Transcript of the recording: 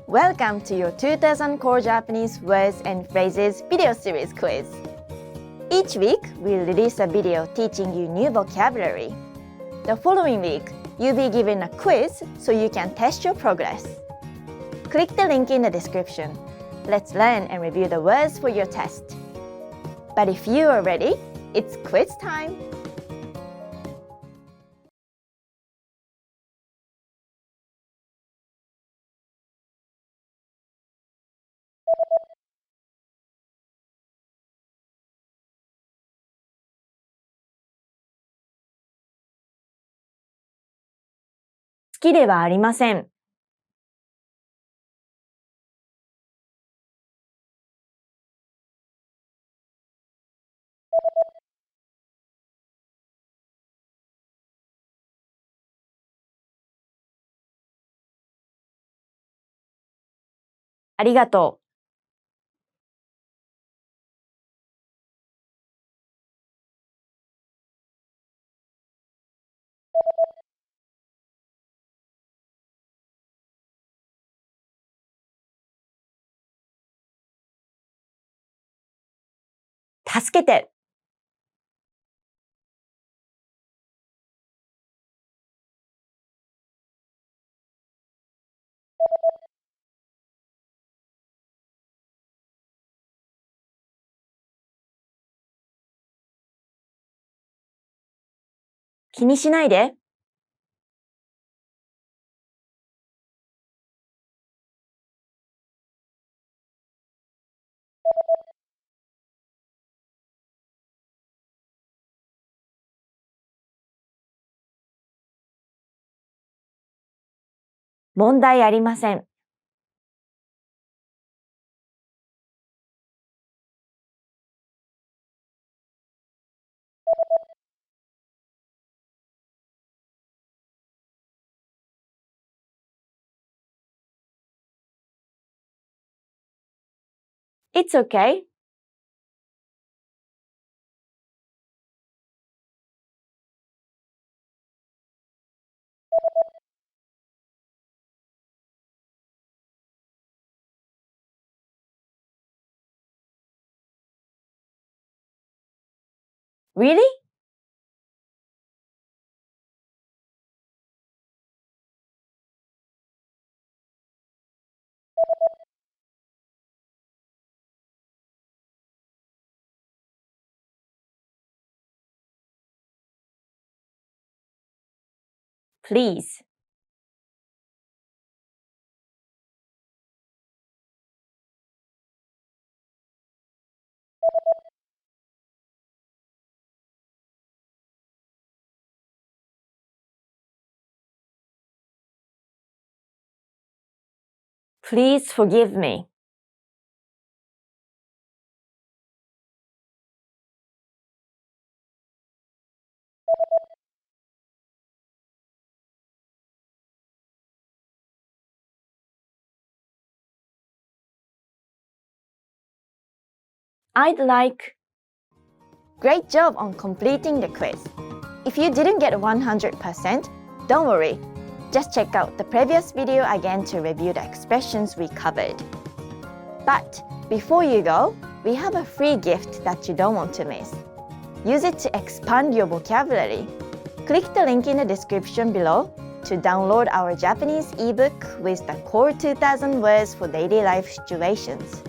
Welcome to your 2000 Core Japanese Words and Phrases video series quiz. Each week, we'll release a video teaching you new vocabulary. The following week, you'll be given a quiz so you can test your progress. Click the link in the description. Let's learn and review the words for your test. But if you are ready, it's quiz time! "好きではありません。ありがとう。助けて。気にしないで。問題ありません。It's okay. Really? Please. Please forgive me. I'd like. Great job on completing the quiz. If you didn't get 100%, don't worry. Just check out the previous video again to review the expressions we covered. But before you go, we have a free gift that you don't want to miss. Use it to expand your vocabulary. Click the link in the description below to download our Japanese ebook with the Core 2000 Words for Daily Life Situations.